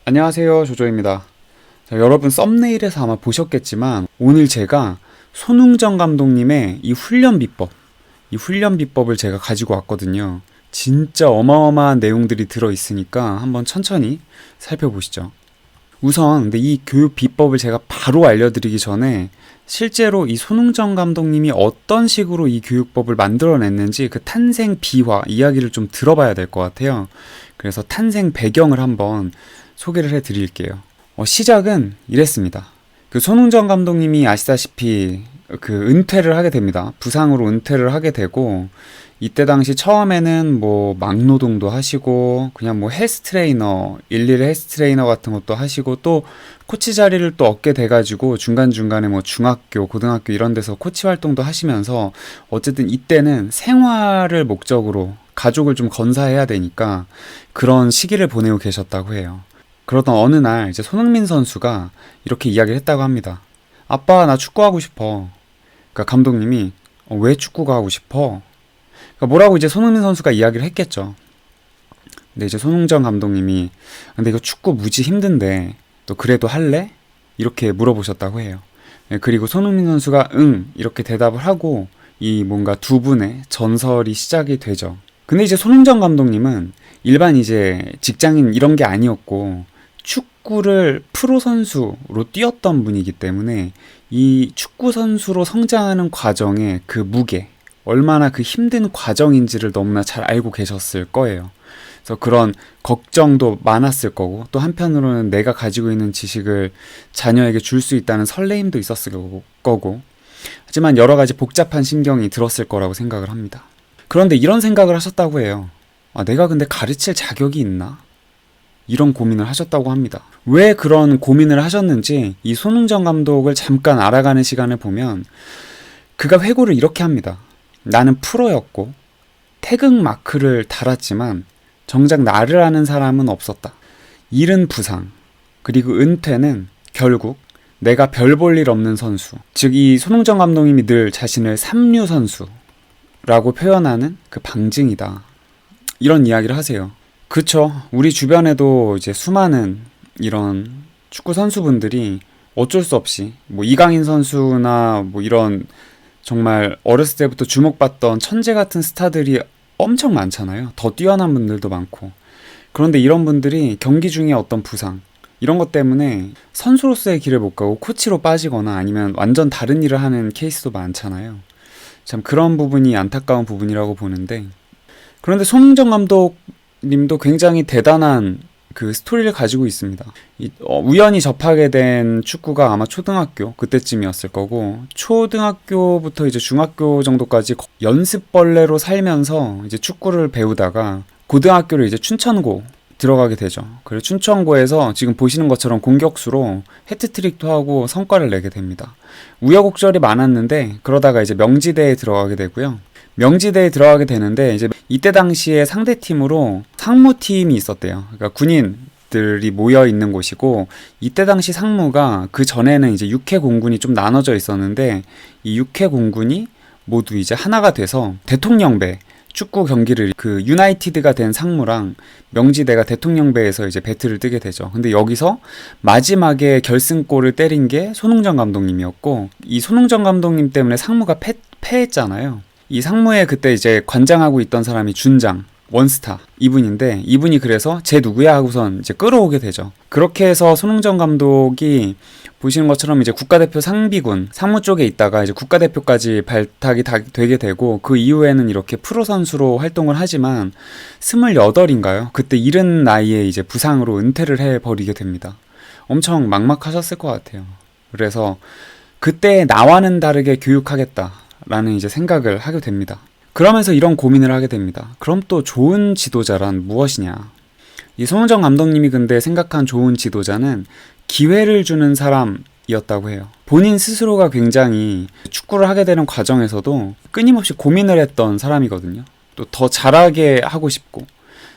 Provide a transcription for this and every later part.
안녕하세요, 조조입니다. 자, 여러분 썸네일에서 아마 보셨겠지만 오늘 제가 손흥정 감독님의 이 훈련 비법을 제가 가지고 왔거든요. 진짜 어마어마한 내용들이 들어있으니까 한번 천천히 살펴보시죠. 우선 근데 이 교육 비법을 제가 바로 알려드리기 전에 실제로 이 손흥정 감독님이 어떤 식으로 이 교육법을 만들어냈는지 그 탄생 비화 이야기를 좀 들어봐야 될 것 같아요. 그래서 탄생 배경을 한번 소개를 해드릴게요. 시작은 이랬습니다. 그 손흥정 감독님이 아시다시피 그 은퇴를 하게 됩니다. 부상으로 은퇴를 하게 되고 이때 당시 처음에는 뭐 막노동도 하시고 그냥 뭐 헬스 트레이너, 일일이 헬스 트레이너 같은 것도 하시고 또 코치 자리를 또 얻게 돼가지고 중간중간에 뭐 중학교, 고등학교 이런 데서 코치 활동도 하시면서 어쨌든 이때는 생활을 목적으로 가족을 좀 건사해야 되니까 그런 시기를 보내고 계셨다고 해요. 그러던 어느 날 이제 손흥민 선수가 이렇게 이야기를 했다고 합니다. 아빠, 나 축구하고 싶어. 그러니까 감독님이 왜 축구가 하고 싶어? 그러니까 뭐라고 이제 손흥민 선수가 이야기를 했겠죠. 근데 이제 손흥정 감독님이 근데 이거 축구 무지 힘든데 너 그래도 할래? 이렇게 물어보셨다고 해요. 그리고 손흥민 선수가 응 이렇게 대답을 하고 이 뭔가 두 분의 전설이 시작이 되죠. 근데 이제 손흥정 감독님은 일반 이제 직장인 이런 게 아니었고 축구를 프로 선수로 뛰었던 분이기 때문에 이 축구 선수로 성장하는 과정의 그 무게, 얼마나 그 힘든 과정인지를 너무나 잘 알고 계셨을 거예요. 그래서 그런 걱정도 많았을 거고 또 한편으로는 내가 가지고 있는 지식을 자녀에게 줄 수 있다는 설레임도 있었을 거고 하지만 여러 가지 복잡한 심경이 들었을 거라고 생각을 합니다. 그런데 이런 생각을 하셨다고 해요. 내가 근데 가르칠 자격이 있나? 이런 고민을 하셨다고 합니다. 왜 그런 고민을 하셨는지 이 손흥정 감독을 잠깐 알아가는 시간을 보면 그가 회고를 이렇게 합니다. 나는 프로였고 태극 마크를 달았지만 정작 나를 아는 사람은 없었다. 일은 부상, 그리고 은퇴는 결국 내가 별 볼 일 없는 선수. 즉 이 손흥정 감독님이 늘 자신을 삼류 선수라고 표현하는 그 방증이다. 이런 이야기를 하세요. 그쵸. 우리 주변에도 이제 수많은 이런 축구 선수분들이 어쩔 수 없이 뭐 이강인 선수나 뭐 이런 정말 어렸을 때부터 주목받던 천재 같은 스타들이 엄청 많잖아요. 더 뛰어난 분들도 많고. 그런데 이런 분들이 경기 중에 어떤 부상 이런 것 때문에 선수로서의 길을 못 가고 코치로 빠지거나 아니면 완전 다른 일을 하는 케이스도 많잖아요. 참 그런 부분이 안타까운 부분이라고 보는데 그런데 손흥정 감독님도 굉장히 대단한 그 스토리를 가지고 있습니다. 우연히 접하게 된 축구가 아마 초등학교 그때쯤이었을 거고 초등학교부터 이제 중학교 정도까지 연습벌레로 살면서 이제 축구를 배우다가 고등학교를 이제 춘천고 들어가게 되죠. 그리고 춘천고에서 지금 보시는 것처럼 공격수로 해트트릭도 하고 성과를 내게 됩니다. 우여곡절이 많았는데 그러다가 이제 명지대에 들어가게 되고요. 명지대에 들어가게 되는데 이제 이때 당시에 상대팀으로 상무팀이 있었대요. 그러니까 군인들이 모여 있는 곳이고 이때 당시 상무가 그 전에는 이제 육해 공군이 좀 나눠져 있었는데 이 육해 공군이 모두 이제 하나가 돼서 대통령배 축구 경기를 그 유나이티드가 된 상무랑 명지대가 대통령배에서 이제 배틀을 뜨게 되죠. 근데 여기서 마지막에 결승골을 때린 게 손흥정 감독님이었고 이 손흥정 감독님 때문에 상무가 패했잖아요. 이 상무에 그때 이제 관장하고 있던 사람이 준장, 원스타 이분인데 이분이 그래서 쟤 누구야 하고선 이제 끌어오게 되죠. 그렇게 해서 손흥정 감독이 보시는 것처럼 이제 국가대표 상비군 상무 쪽에 있다가 이제 국가대표까지 발탁이 되게 되고 그 이후에는 이렇게 프로 선수로 활동을 하지만 28인가요? 그때 이른 나이에 이제 부상으로 은퇴를 해버리게 됩니다. 엄청 막막하셨을 것 같아요. 그래서 그때 나와는 다르게 교육하겠다라는 이제 생각을 하게 됩니다. 그러면서 이런 고민을 하게 됩니다. 그럼 또 좋은 지도자란 무엇이냐? 이 손흥정 감독님이 근데 생각한 좋은 지도자는 기회를 주는 사람이었다고 해요. 본인 스스로가 굉장히 축구를 하게 되는 과정에서도 끊임없이 고민을 했던 사람이거든요. 또 더 잘하게 하고 싶고.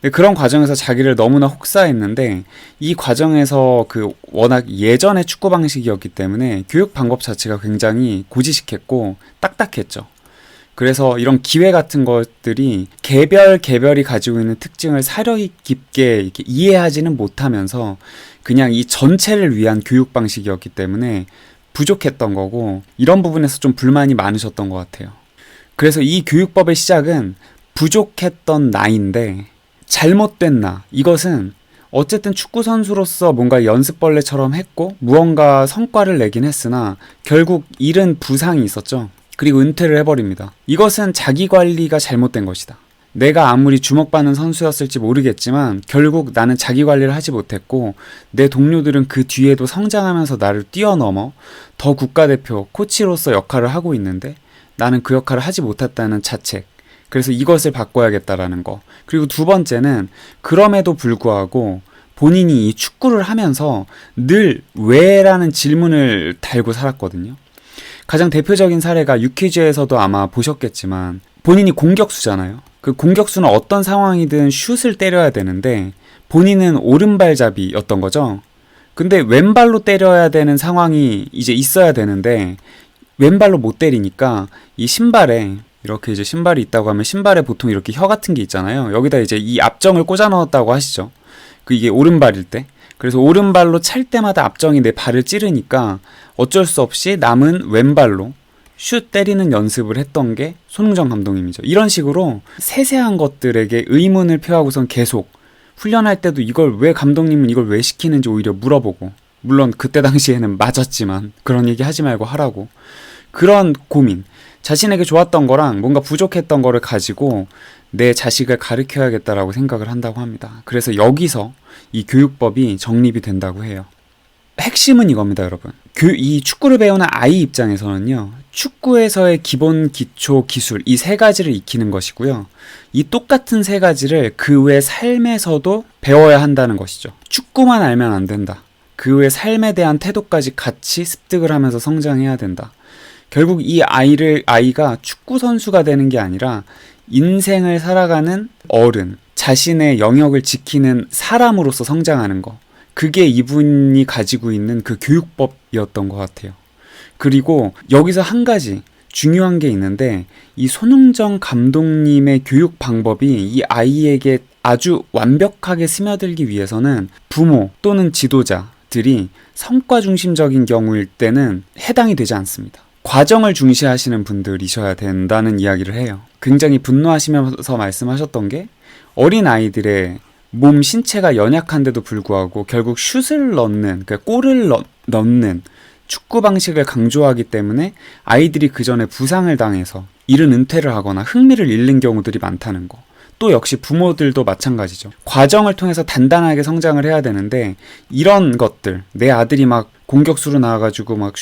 근데 그런 과정에서 자기를 너무나 혹사했는데 이 과정에서 그 워낙 예전의 축구 방식이었기 때문에 교육 방법 자체가 굉장히 고지식했고 딱딱했죠. 그래서 이런 기회 같은 것들이 개별이 가지고 있는 특징을 사려 깊게 이렇게 이해하지는 못하면서 그냥 이 전체를 위한 교육 방식이었기 때문에 부족했던 거고, 이런 부분에서 좀 불만이 많으셨던 것 같아요. 그래서 이 교육법의 시작은 부족했던 나인데 잘못된 나, 이것은 어쨌든 축구 선수로서 뭔가 연습벌레처럼 했고 무언가 성과를 내긴 했으나 결국 잃은 부상이 있었죠. 그리고 은퇴를 해버립니다. 이것은 자기 관리가 잘못된 것이다. 내가 아무리 주목받는 선수였을지 모르겠지만 결국 나는 자기 관리를 하지 못했고, 내 동료들은 그 뒤에도 성장하면서 나를 뛰어넘어 더 국가대표 코치로서 역할을 하고 있는데 나는 그 역할을 하지 못했다는 자책. 그래서 이것을 바꿔야겠다라는 거. 그리고 두 번째는 그럼에도 불구하고 본인이 이 축구를 하면서 늘 왜라는 질문을 달고 살았거든요. 가장 대표적인 사례가 유퀴즈에서도 아마 보셨겠지만 본인이 공격수잖아요. 그 공격수는 어떤 상황이든 슛을 때려야 되는데 본인은 오른발잡이였던 거죠. 근데 왼발로 때려야 되는 상황이 이제 있어야 되는데 왼발로 못 때리니까 이 신발에 이렇게 이제 신발이 있다고 하면 신발에 보통 이렇게 혀 같은 게 있잖아요. 여기다 이제 이 압정을 꽂아 넣었다고 하시죠. 그 이게 오른발일 때. 그래서 오른발로 찰 때마다 압정이 내 발을 찌르니까 어쩔 수 없이 남은 왼발로 슛 때리는 연습을 했던 게 손흥정 감독님이죠. 이런 식으로 세세한 것들에게 의문을 표하고선 계속 훈련할 때도 이걸 왜 감독님은 이걸 왜 시키는지 오히려 물어보고, 물론 그때 당시에는 맞았지만 그런 얘기 하지 말고 하라고, 그런 고민, 자신에게 좋았던 거랑 뭔가 부족했던 거를 가지고 내 자식을 가르쳐야겠다라고 생각을 한다고 합니다. 그래서 여기서 이 교육법이 정립이 된다고 해요. 핵심은 이겁니다, 여러분. 이 축구를 배우는 아이 입장에서는요, 축구에서의 기본, 기초, 기술, 이 세 가지를 익히는 것이고요. 이 똑같은 세 가지를 그 외 삶에서도 배워야 한다는 것이죠. 축구만 알면 안 된다. 그 외 삶에 대한 태도까지 같이 습득을 하면서 성장해야 된다. 결국 이 아이가 축구 선수가 되는 게 아니라 인생을 살아가는 어른, 자신의 영역을 지키는 사람으로서 성장하는 거. 그게 이분이 가지고 있는 그 교육법이었던 것 같아요. 그리고 여기서 한 가지 중요한 게 있는데, 이 손흥정 감독님의 교육 방법이 이 아이에게 아주 완벽하게 스며들기 위해서는 부모 또는 지도자들이 성과 중심적인 경우일 때는 해당이 되지 않습니다. 과정을 중시하시는 분들이셔야 된다는 이야기를 해요. 굉장히 분노하시면서 말씀하셨던 게, 어린 아이들의 몸 신체가 연약한데도 불구하고 결국 슛을 넣는, 그러니까 골을 넣는 축구 방식을 강조하기 때문에 아이들이 그 전에 부상을 당해서 이른 은퇴를 하거나 흥미를 잃는 경우들이 많다는 거. 또 역시 부모들도 마찬가지죠. 과정을 통해서 단단하게 성장을 해야 되는데, 이런 것들, 내 아들이 막 공격수로 나와가지고 막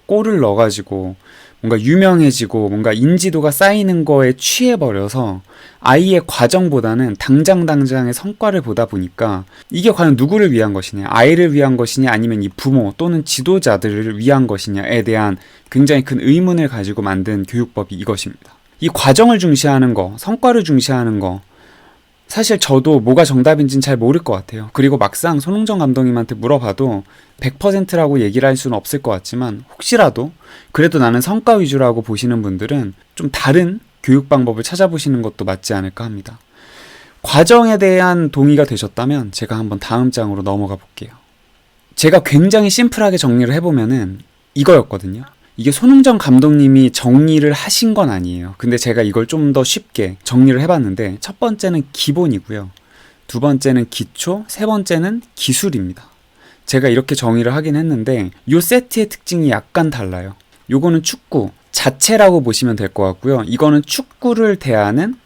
골을 넣어가지고 뭔가 유명해지고 뭔가 인지도가 쌓이는 거에 취해버려서 아이의 과정보다는 당장의 성과를 보다 보니까 이게 과연 누구를 위한 것이냐, 아이를 위한 것이냐 아니면 이 부모 또는 지도자들을 위한 것이냐에 대한 굉장히 큰 의문을 가지고 만든 교육법이 이것입니다. 이 과정을 중시하는 거, 성과를 중시하는 거, 사실 저도 뭐가 정답인지는 잘 모를 것 같아요. 그리고 막상 손흥정 감독님한테 물어봐도 100%라고 얘기를 할 수는 없을 것 같지만, 혹시라도 그래도 나는 성과 위주라고 보시는 분들은 좀 다른 교육 방법을 찾아보시는 것도 맞지 않을까 합니다. 과정에 대한 동의가 되셨다면 제가 한번 다음 장으로 넘어가 볼게요. 제가 굉장히 심플하게 정리를 해보면은 이거였거든요. 이게 손흥정 감독님이 정리를 하신 건 아니에요. 근데 제가 이걸 좀 더 쉽게 정리를 해봤는데, 첫 번째는 기본이고요. 두 번째는 기초, 세 번째는 기술입니다. 제가 이렇게 정의를 하긴 했는데 이 세트의 특징이 약간 달라요. 요거는 축구 자체라고 보시면 될 것 같고요. 이거는 축구를 대하는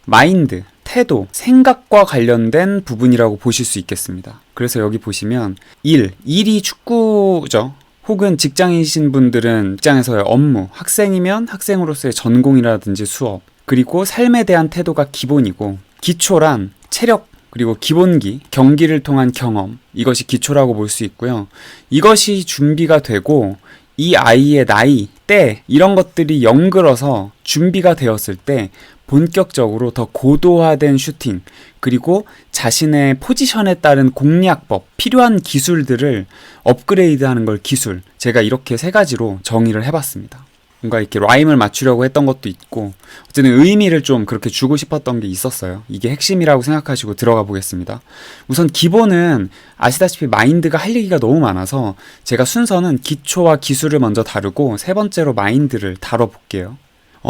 마인드, 태도, 생각과 관련된 부분이라고 보실 수 있겠습니다. 그래서 여기 보시면 일이 축구죠. 혹은 직장인이신 분들은 직장에서의 업무, 학생이면 학생으로서의 전공이라든지 수업, 그리고 삶에 대한 태도가 기본이고, 기초란 체력, 그리고 기본기, 경기를 통한 경험, 이것이 기초라고 볼 수 있고요. 이것이 준비가 되고 이 아이의 나이, 때 이런 것들이 연결어서 준비가 되었을 때 본격적으로 더 고도화된 슈팅, 그리고 자신의 포지션에 따른 공략법, 필요한 기술들을 업그레이드하는 걸 기술, 제가 이렇게 세 가지로 정의를 해봤습니다. 뭔가 이렇게 라임을 맞추려고 했던 것도 있고 어쨌든 의미를 좀 그렇게 주고 싶었던 게 있었어요. 이게 핵심이라고 생각하시고 들어가 보겠습니다. 우선 기본은 아시다시피 마인드가 할 얘기가 너무 많아서 제가 순서는 기초와 기술을 먼저 다루고 세 번째로 마인드를 다뤄볼게요.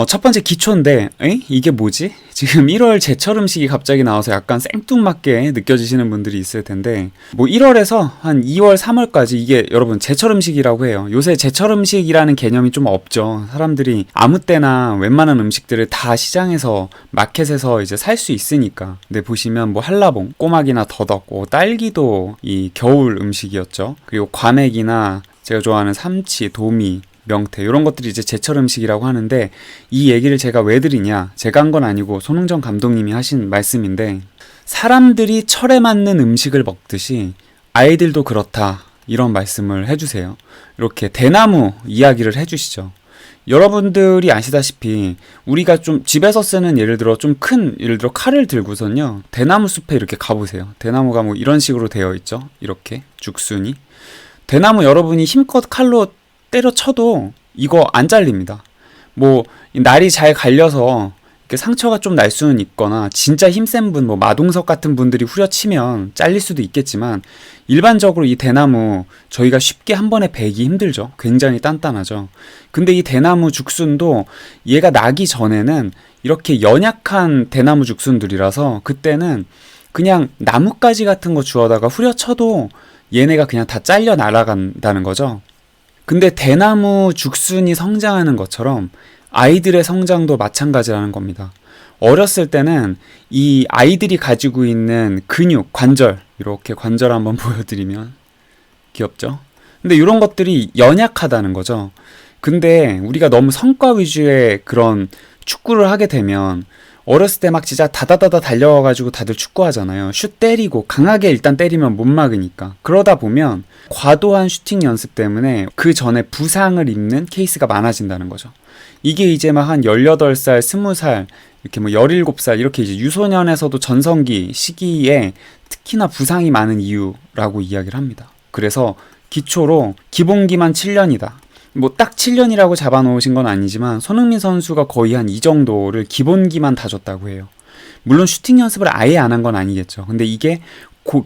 첫 번째 기초인데, 이게 뭐지? 지금 1월 제철 음식이 갑자기 나와서 약간 생뚱맞게 느껴지시는 분들이 있을 텐데, 뭐 1월에서 한 2월, 3월까지 이게 여러분 제철 음식이라고 해요. 요새 제철 음식이라는 개념이 좀 없죠. 사람들이 아무 때나 웬만한 음식들을 다 시장에서, 마켓에서 이제 살 수 있으니까. 근데 보시면 뭐 한라봉, 꼬막이나 더덕, 딸기도 이 겨울 음식이었죠. 그리고 과메기나 제가 좋아하는 삼치, 도미, 명태 이런 것들이 이제 제철 음식이라고 하는데 이 얘기를 제가 왜 드리냐 제가 한 건 아니고 손흥정 감독님이 하신 말씀인데 사람들이 철에 맞는 음식을 먹듯이 아이들도 그렇다 이런 말씀을 해주세요. 이렇게 대나무 이야기를 해주시죠. 여러분들이 아시다시피 우리가 좀 집에서 쓰는 예를 들어 좀 큰 예를 들어 칼을 들고선요 대나무 숲에 이렇게 가보세요. 대나무가 뭐 이런 식으로 되어 있죠. 이렇게 죽순이 대나무 여러분이 힘껏 칼로 때려쳐도 이거 안 잘립니다. 뭐 날이 잘 갈려서 이렇게 상처가 좀 날 수는 있거나 진짜 힘센 분, 뭐 마동석 같은 분들이 후려치면 잘릴 수도 있겠지만 일반적으로 이 대나무 저희가 쉽게 한 번에 베기 힘들죠. 굉장히 단단하죠. 근데 이 대나무 죽순도 얘가 나기 전에는 이렇게 연약한 대나무 죽순들이라서 그때는 그냥 나뭇가지 같은 거 주워다가 후려쳐도 얘네가 그냥 다 잘려 날아간다는 거죠. 근데 대나무 죽순이 성장하는 것처럼 아이들의 성장도 마찬가지라는 겁니다. 어렸을 때는 이 아이들이 가지고 있는 근육, 관절, 이렇게 관절 한번 보여드리면 귀엽죠? 근데 이런 것들이 연약하다는 거죠. 근데 우리가 너무 성과 위주의 그런 축구를 하게 되면 어렸을 때 막 진짜 다다다다 달려와가지고 다들 축구하잖아요. 슛 때리고 강하게 일단 때리면 못 막으니까. 그러다 보면 과도한 슈팅 연습 때문에 그 전에 부상을 입는 케이스가 많아진다는 거죠. 이게 이제 막 한 18살, 20살, 이렇게 뭐 17살 이렇게 이제 유소년에서도 전성기 시기에 특히나 부상이 많은 이유라고 이야기를 합니다. 그래서 기초로 기본기만 7년이다. 뭐 딱 7년이라고 잡아놓으신 건 아니지만 손흥민 선수가 거의 한 이 정도를 기본기만 다줬다고 해요. 물론 슈팅 연습을 아예 안 한 건 아니겠죠. 근데 이게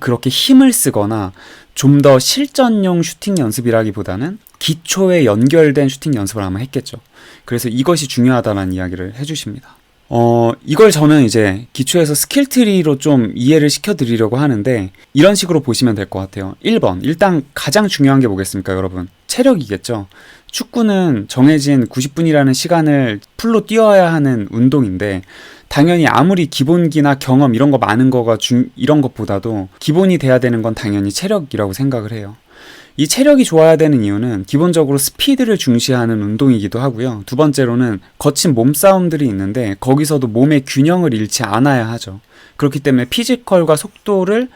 그렇게 힘을 쓰거나 좀 더 실전용 슈팅 연습이라기보다는 기초에 연결된 슈팅 연습을 아마 했겠죠. 그래서 이것이 중요하다는 이야기를 해주십니다. 이걸 저는 이제 기초에서 스킬트리로 좀 이해를 시켜드리려고 하는데 이런 식으로 보시면 될 것 같아요. 1번, 일단 가장 중요한 게 뭐겠습니까, 여러분? 체력이겠죠. 축구는 정해진 90분이라는 시간을 풀로 뛰어야 하는 운동인데 당연히 아무리 기본기나 경험 이런 거 많은 거가 이런 것보다도 기본이 돼야 되는 건 당연히 체력이라고 생각을 해요. 이 체력이 좋아야 되는 이유는 기본적으로 스피드를 중시하는 운동이기도 하고요. 두 번째로는 거친 몸싸움들이 있는데 거기서도 몸의 균형을 잃지 않아야 하죠. 그렇기 때문에 피지컬과 속도를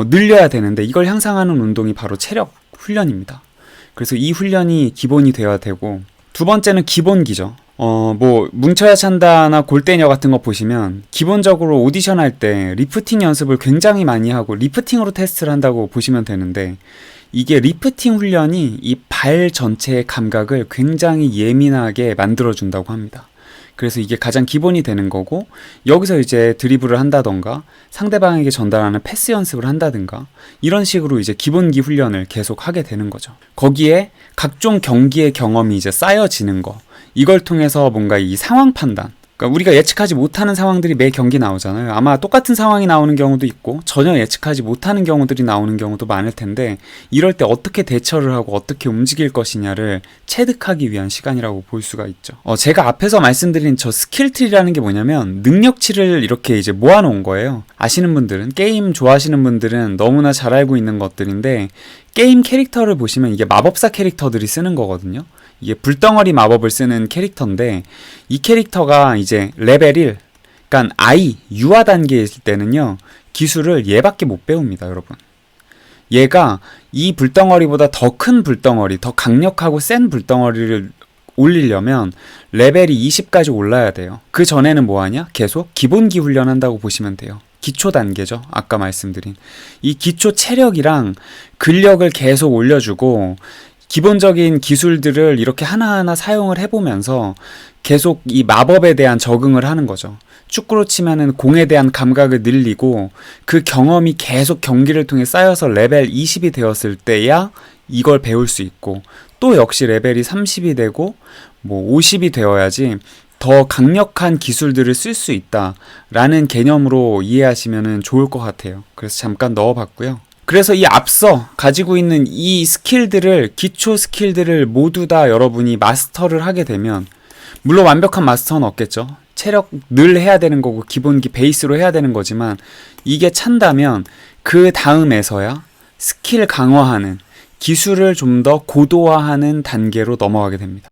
늘려야 되는데 이걸 향상하는 운동이 바로 체력 훈련입니다. 그래서 이 훈련이 기본이 되어야 되고 두 번째는 기본기죠. 뭐 뭉쳐야 찬다나 골대녀 같은 거 보시면 기본적으로 오디션 할 때 리프팅 연습을 굉장히 많이 하고 리프팅으로 테스트를 한다고 보시면 되는데 이게 리프팅 훈련이 이 발 전체의 감각을 굉장히 예민하게 만들어준다고 합니다. 그래서 이게 가장 기본이 되는 거고 여기서 이제 드리블을 한다던가 상대방에게 전달하는 패스 연습을 한다든가 이런 식으로 이제 기본기 훈련을 계속 하게 되는 거죠. 거기에 각종 경기의 경험이 이제 쌓여지는 거 이걸 통해서 뭔가 이 상황 판단 그러니까 우리가 예측하지 못하는 상황들이 매 경기 나오잖아요. 아마 똑같은 상황이 나오는 경우도 있고 전혀 예측하지 못하는 경우들이 나오는 경우도 많을 텐데 이럴 때 어떻게 대처를 하고 어떻게 움직일 것이냐를 체득하기 위한 시간이라고 볼 수가 있죠. 제가 앞에서 말씀드린 저 스킬트리라는 게 뭐냐면 능력치를 이렇게 이제 모아놓은 거예요. 아시는 분들은 게임 좋아하시는 분들은 너무나 잘 알고 있는 것들인데 게임 캐릭터를 보시면 이게 마법사 캐릭터들이 쓰는 거거든요. 이게 불덩어리 마법을 쓰는 캐릭터인데 이 캐릭터가 이제 레벨 1 그러니까 유아 단계에 있을 때는요 기술을 얘밖에 못 배웁니다. 여러분 얘가 이 불덩어리보다 더 큰 불덩어리 더 강력하고 센 불덩어리를 올리려면 레벨이 20까지 올라야 돼요. 그 전에는 뭐하냐? 계속 기본기 훈련한다고 보시면 돼요. 기초 단계죠. 아까 말씀드린 이 기초 체력이랑 근력을 계속 올려주고 기본적인 기술들을 이렇게 하나하나 사용을 해보면서 계속 이 마법에 대한 적응을 하는 거죠. 축구로 치면은 공에 대한 감각을 늘리고 그 경험이 계속 경기를 통해 쌓여서 레벨 20이 되었을 때야 이걸 배울 수 있고, 또 역시 레벨이 30이 되고 뭐 50이 되어야지 더 강력한 기술들을 쓸 수 있다라는 개념으로 이해하시면 좋을 것 같아요. 그래서 잠깐 넣어봤고요. 그래서 이 앞서 가지고 있는 이 스킬들을, 기초 스킬들을 모두 다 여러분이 마스터를 하게 되면, 물론 완벽한 마스터는 없겠죠. 체력 늘 해야 되는 거고 기본기 베이스로 해야 되는 거지만, 이게 찬다면 그 다음에서야 스킬 강화하는, 기술을 좀 더 고도화하는 단계로 넘어가게 됩니다.